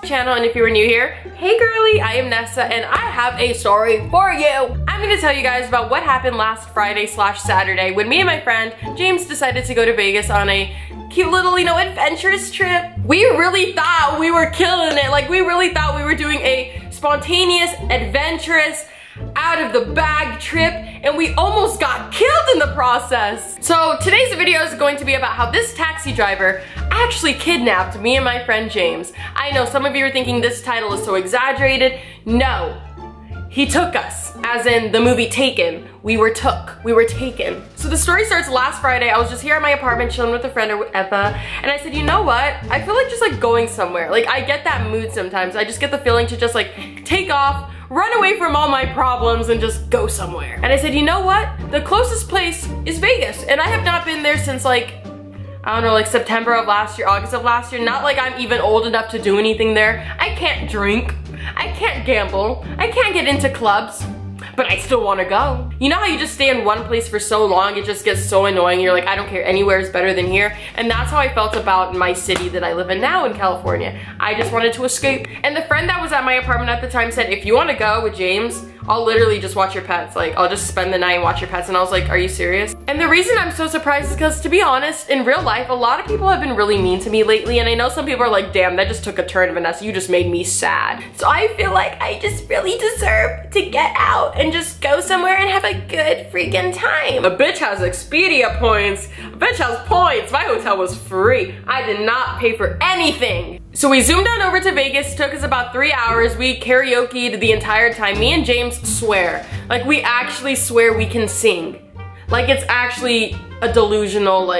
channel, and if you are new here, hey girly, I am Nessa and I have a story for you. I'm gonna tell you guys about what happened last Friday/Saturday when me and my friend James decided to go to Vegas on a cute little, adventurous trip. We really thought we were killing it. Like, we really thought we were doing a spontaneous, adventurous, out of the bag trip, and we almost got killed in the process. So today's video is going to be about how this taxi driver actually kidnapped me and my friend James. I know some of you are thinking this title is so exaggerated. No, he took us, as in the movie Taken. We were taken. So the story starts last Friday. I was just here at my apartment chilling with a friend or whatever, and I said, you know what? I feel like just going somewhere. Like, I get that mood sometimes. I just get the feeling to just take off, run away from all my problems and just go somewhere. And I said, you know what? The closest place is Vegas, and I have not been there since I don't know, September of last year, August of last year. Not like I'm even old enough to do anything there. I can't drink, I can't gamble, I can't get into clubs, but I still wanna go. You know how you just stay in one place for so long, it just gets so annoying. You're like, I don't care, anywhere is better than here. And that's how I felt about my city that I live in now in California. I just wanted to escape. And the friend that was at my apartment at the time said, if you wanna go with James, I'll literally just watch your pets. I'll just spend the night and watch your pets. And I was like, are you serious? And the reason I'm so surprised is because, to be honest, in real life, a lot of people have been really mean to me lately. And I know some people are like, damn, that just took a turn, Vanessa. You just made me sad. So I feel like I just really deserve to get out and just go somewhere and have a good freaking time. A bitch has Expedia points. A bitch has points. My hotel was free. I did not pay for anything. So we zoomed on over to Vegas. Took us about 3 hours. We karaoke'd the entire time. Me and James swear. We actually swear we can sing. It's actually a delusional,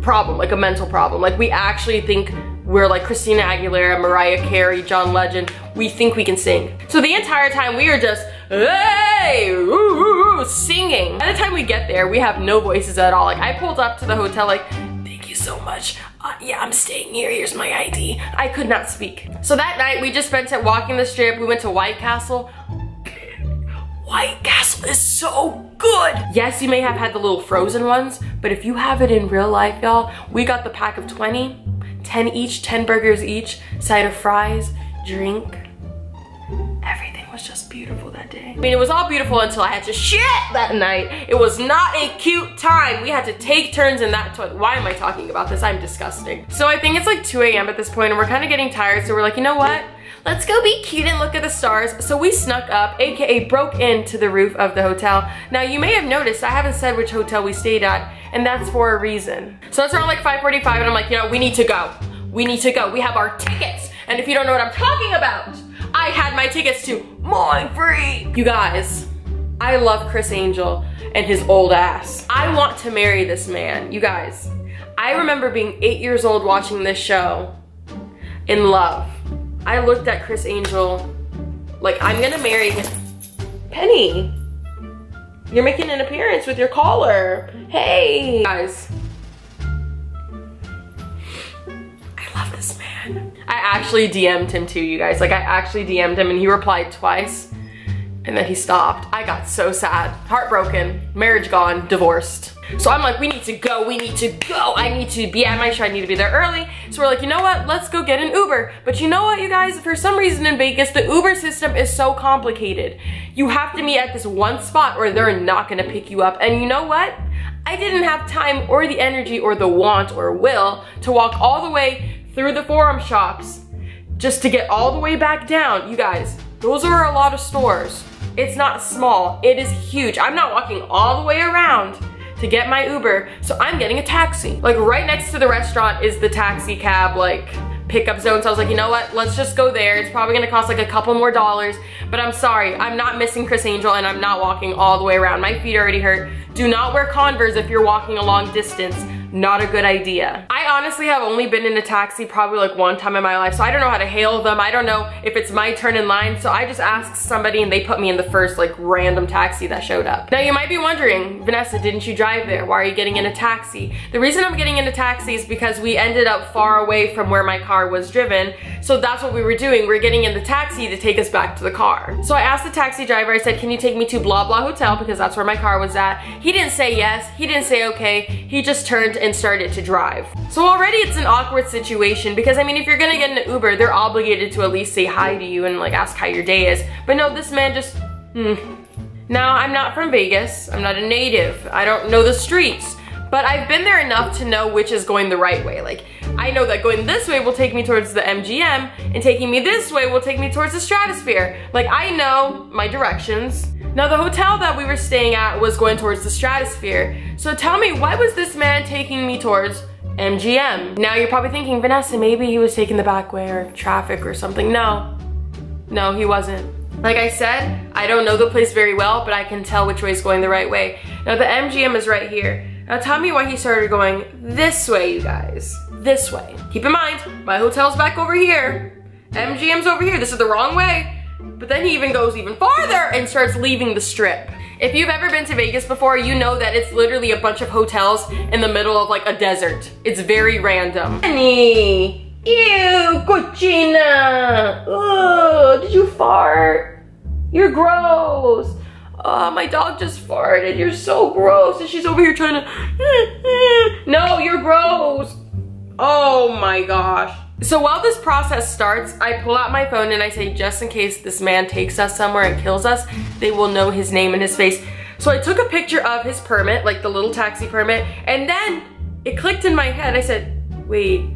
problem, a mental problem. We actually think we're Christina Aguilera, Mariah Carey, John Legend. We think we can sing. So the entire time we are just, hey, ooh, ooh, ooh, singing. By the time we get there, we have no voices at all. I pulled up to the hotel thank you so much. Yeah, I'm staying here. Here's my ID. I could not speak. So that night, we just spent it walking the strip. We went to White Castle. White Castle is so good. Yes, you may have had the little frozen ones, but if you have it in real life, y'all, we got the pack of 20, 10 each, 10 burgers each, side of fries, drink. Everything was just beautiful that day. I mean, it was all beautiful until I had to shit that night. It was not a cute time. We had to take turns in that toilet. Why am I talking about this? I'm disgusting. So I think it's 2 a.m. at this point, and we're kind of getting tired, so we're like, you know what? Let's go be cute and look at the stars. So we snuck up, AKA broke into the roof of the hotel. Now you may have noticed I haven't said which hotel we stayed at, and that's for a reason. So it's around 5:45 and I'm like, we need to go. We need to go. We have our tickets. And if you don't know what I'm talking about, I had my tickets to Mine Free. You guys, I love Chris Angel and his old ass. I want to marry this man. You guys, I remember being 8 years old watching this show in love. I looked at Chris Angel I'm gonna marry him. Penny, you're making an appearance with your collar. Hey. Guys, I love this man. I actually DM'd him too, you guys. I actually DM'd him and he replied twice and then he stopped. I got so sad, heartbroken, marriage gone, divorced. So I'm like, we need to go, we need to go. I need to be at my show, I need to be there early. So we're like, you know what, let's go get an Uber. But you know what, you guys, for some reason in Vegas, the Uber system is so complicated. You have to meet at this one spot or they're not gonna pick you up. And you know what? I didn't have time or the energy or the want or will to walk all the way through the Forum shops just to get all the way back down. You guys, those are a lot of stores. It's not small, it is huge. I'm not walking all the way around to get my Uber, so I'm getting a taxi. Right next to the restaurant is the taxi cab pickup zone. So I was like, you know what, let's just go there. It's probably gonna cost a couple more dollars, but I'm sorry, I'm not missing Chris Angel and I'm not walking all the way around. My feet already hurt. Do not wear Converse if you're walking a long distance. Not a good idea. I honestly have only been in a taxi probably one time in my life, so I don't know how to hail them. I don't know if it's my turn in line, so I just asked somebody and they put me in the first random taxi that showed up. Now you might be wondering, Vanessa, didn't you drive there? Why are you getting in a taxi? The reason I'm getting in a taxi is because we ended up far away from where my car was driven, so that's what we were doing. We're getting in the taxi to take us back to the car. So I asked the taxi driver, I said, can you take me to blah blah hotel, because that's where my car was at. He didn't say yes, he didn't say okay, he just turned and started to drive. So So already it's an awkward situation because I mean, if you're gonna get an Uber, they're obligated to at least say hi to you and like ask how your day is. But no, this man just, Now, I'm not from Vegas. I'm not a native. I don't know the streets. But I've been there enough to know which is going the right way. Like, I know that going this way will take me towards the MGM, and taking me this way will take me towards the Stratosphere. Like, I know my directions. Now, the hotel that we were staying at was going towards the Stratosphere. So tell me, why was this man taking me towards MGM? Now, you're probably thinking, Vanessa, maybe he was taking the back way or traffic or something. No, he wasn't. Like I said, I don't know the place very well, but I can tell which way is going the right way. Now, the MGM is right here. Now tell me why he started going this way, you guys. This way. Keep in mind, my hotel's back over here. MGM's over here. This is the wrong way. But then he even goes even farther and starts leaving the strip. If you've ever been to Vegas before, you know that it's literally a bunch of hotels in the middle of like a desert. It's very random. Honey. Ew, cochina. Ugh, did you fart? You're gross. Oh, my dog just farted. You're so gross. And she's over here trying to, no, you're gross. Oh my gosh. So while this process starts, I pull out my phone and I say, just in case this man takes us somewhere and kills us, they will know his name and his face. So I took a picture of his permit, like the little taxi permit, and then it clicked in my head. I said, wait,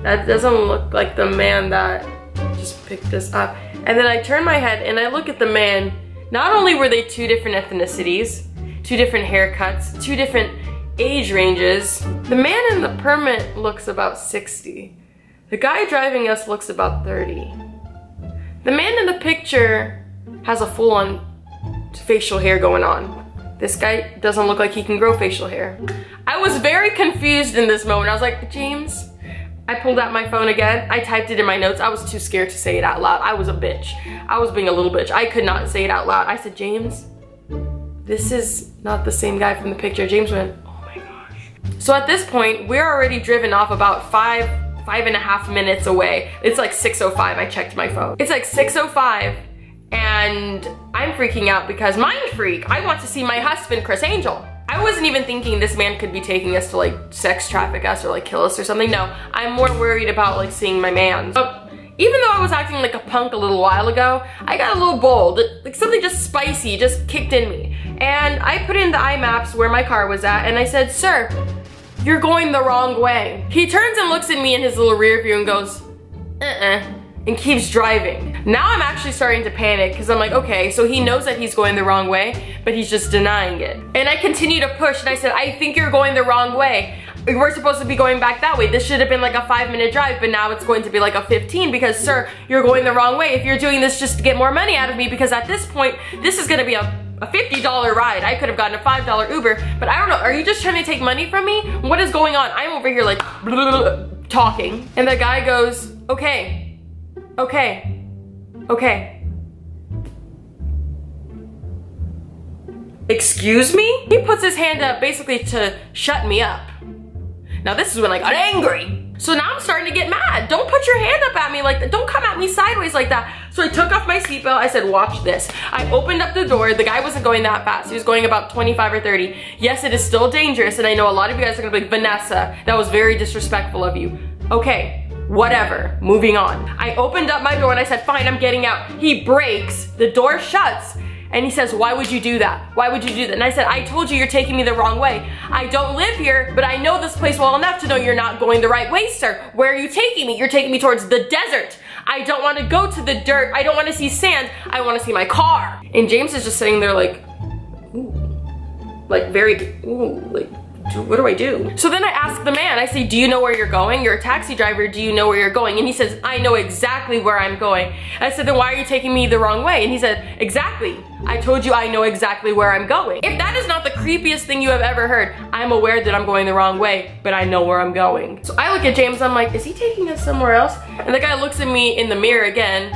that doesn't look like the man that just picked us up. And then I turn my head and I look at the man. Not only were they two different ethnicities, two different haircuts, two different age ranges, the man in the permit looks about 60. The guy driving us looks about 30. The man in the picture has a full-on facial hair going on. This guy doesn't look like he can grow facial hair. I was very confused in this moment. I was like, James, I pulled out my phone again. I typed it in my notes. I was too scared to say it out loud. I was a bitch. I was being a little bitch. I could not say it out loud. I said, James, this is not the same guy from the picture. James went, oh my gosh. So at this point, we're already driven off about five and a half minutes away. It's like 6:05, I checked my phone. It's like 6:05 and I'm freaking out because mind freak, I want to see my husband, Chris Angel. I wasn't even thinking this man could be taking us to like sex traffic us or like kill us or something. No, I'm more worried about like seeing my man. So, even though I was acting like a punk a little while ago, I got a little bold. Like something just spicy just kicked in me. And I put in the iMaps where my car was at and I said, sir, you're going the wrong way. He turns and looks at me in his little rear view and goes, and keeps driving. Now I'm actually starting to panic because I'm like, okay, so he knows that he's going the wrong way, but he's just denying it. And I continue to push and I said, I think you're going the wrong way. We're supposed to be going back that way. This should have been like a 5-minute drive, but now it's going to be like a 15 because, sir, you're going the wrong way. If you're doing this just to get more money out of me, because at this point, this is gonna be a $50 ride. I could have gotten a $5 Uber, but I don't know, are you just trying to take money from me? What is going on? I'm over here like talking. And the guy goes, okay. Excuse me? He puts his hand up basically to shut me up. Now this is when I got angry. So now I'm starting to get mad. Don't put your hand up at me like that. Don't come at me sideways like that. So I took off my seatbelt. I said, watch this. I opened up the door. The guy wasn't going that fast. He was going about 25 or 30. Yes, it is still dangerous. And I know a lot of you guys are gonna be like, Vanessa, that was very disrespectful of you. Okay, whatever, moving on. I opened up my door and I said, fine, I'm getting out. He brakes, the door shuts. And he says, why would you do that? Why would you do that? And I said, I told you you're taking me the wrong way. I don't live here, but I know this place well enough to know you're not going the right way, sir. Where are you taking me? You're taking me towards the desert. I don't want to go to the dirt. I don't want to see sand. I want to see my car. And James is just sitting there like, ooh, like very, ooh, like, what do I do? So then I ask the man, I say, do you know where you're going? You're a taxi driver, do you know where you're going? And he says, I know exactly where I'm going. I said, then why are you taking me the wrong way? And he said, exactly. I told you I know exactly where I'm going. If that is not the creepiest thing you have ever heard, I'm aware that I'm going the wrong way, but I know where I'm going. So I look at James, I'm like, is he taking us somewhere else? And the guy looks at me in the mirror again,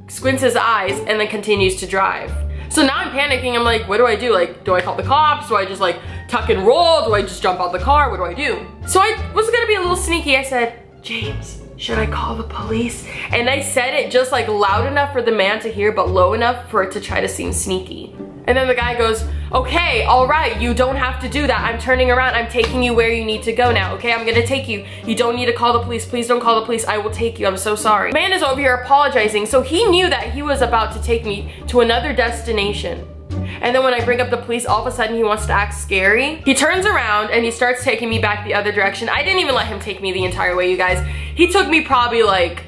squints his eyes, and then continues to drive. So now I'm panicking, I'm like, what do I do? Like, do I call the cops? Do I just like tuck and roll? Do I just jump out the car? What do I do? So I was gonna be a little sneaky. I said, James, should I call the police? And I said it just like loud enough for the man to hear, but low enough for it to try to seem sneaky. And then the guy goes, okay, all right, you don't have to do that. I'm turning around. I'm taking you where you need to go now, okay? I'm gonna take you. You don't need to call the police. Please don't call the police. I will take you. I'm so sorry. The man is over here apologizing, so he knew that he was about to take me to another destination. And then when I bring up the police, all of a sudden he wants to act scary. He turns around and he starts taking me back the other direction. I didn't even let him take me the entire way, you guys. He took me probably like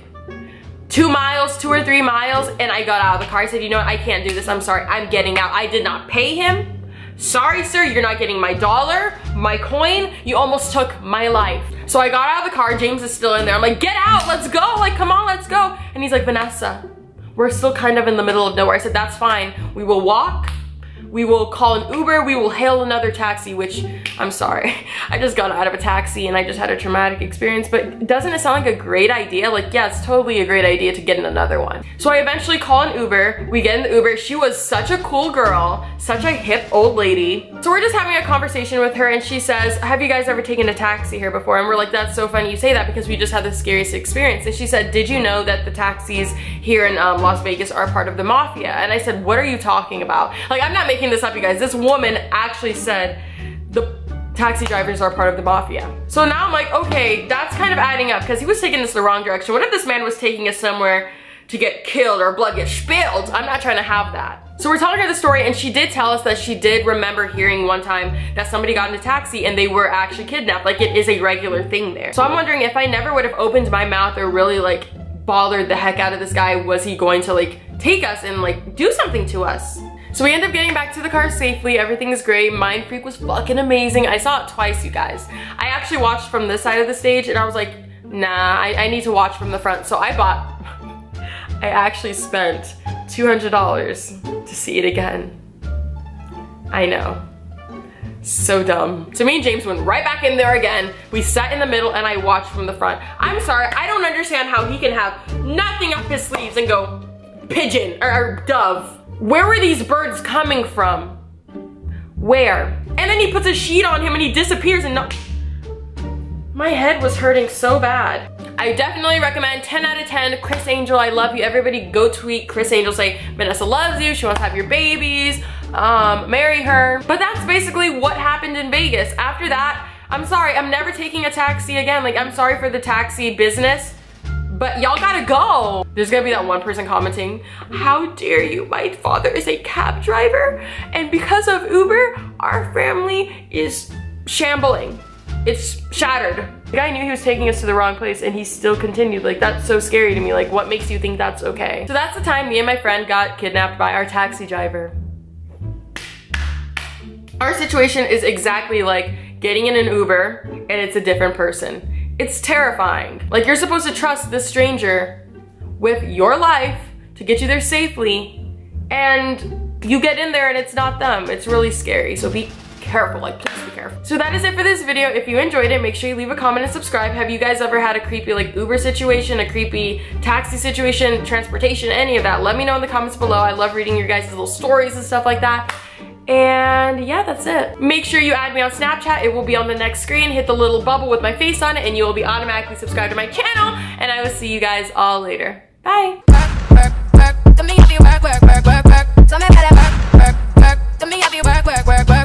2 or 3 miles, and I got out of the car. I said, you know what, I can't do this. I'm sorry, I'm getting out. I did not pay him. Sorry, sir, you're not getting my dollar, my coin. You almost took my life. So I got out of the car. James is still in there. I'm like, get out, let's go. Like, come on, let's go. And he's like, Vanessa, we're still kind of in the middle of nowhere. I said, that's fine. We will walk. We will call an Uber, we will hail another taxi, which, I'm sorry, I just got out of a taxi and I just had a traumatic experience, but doesn't it sound like a great idea? Like, yeah, it's totally a great idea to get in another one. So I eventually call an Uber, we get in the Uber. She was such a cool girl, such a hip old lady. So we're just having a conversation with her and she says, have you guys ever taken a taxi here before? And we're like, that's so funny you say that because we just had the scariest experience. And she said, did you know that the taxis here in Las Vegas are part of the mafia? And I said, what are you talking about? Like, I'm not making this up, you guys. This woman actually said the taxi drivers are part of the mafia. So now I'm like, okay, that's kind of adding up because he was taking us the wrong direction. What if this man was taking us somewhere to get killed or blood get spilled? I'm not trying to have that. So we're telling her the story and she did tell us that she did remember hearing one time that somebody got in a taxi and they were actually kidnapped. Like, it is a regular thing there. So I'm wondering if I never would have opened my mouth or really like bothered the heck out of this guy, was he going to like take us and like do something to us? So we end up getting back to the car safely. Everything is great. Mind Freak was fucking amazing. I saw it twice, you guys. I actually watched from this side of the stage and I was like, nah, I need to watch from the front. So I actually spent $200 to see it again. I know. So dumb. So me and James went right back in there again. We sat in the middle and I watched from the front. I'm sorry, I don't understand how he can have nothing up his sleeves and go pigeon or dove. Where were these birds coming from? Where? And then he puts a sheet on him and he disappears and no. My head was hurting so bad. I definitely recommend 10 out of 10. Chris Angel, I love you. Everybody go tweet Chris Angel, say Vanessa loves you, she wants to have your babies, marry her. But that's basically what happened in Vegas. After that, I'm sorry, I'm never taking a taxi again. Like, I'm sorry for the taxi business, but y'all gotta go. There's gonna be that one person commenting, how dare you, my father is a cab driver, and because of Uber, our family is shambling. It's shattered. The guy knew he was taking us to the wrong place and he still continued. Like, that's so scary to me. Like, what makes you think that's okay? So that's the time me and my friend got kidnapped by our taxi driver. Our situation is exactly like getting in an Uber and it's a different person. It's terrifying. Like, you're supposed to trust this stranger with your life to get you there safely, and you get in there and it's not them. It's really scary, so be careful, like, please be careful. So that is it for this video. If you enjoyed it, make sure you leave a comment and subscribe. Have you guys ever had a creepy like Uber situation, a creepy taxi situation, transportation, any of that? Let me know in the comments below. I love reading your guys' little stories and stuff like that. And yeah, that's it. Make sure you add me on Snapchat. It will be on the next screen. Hit the little bubble with my face on it and you will be automatically subscribed to my channel. And I will see you guys all later. Bye. Work, work, work.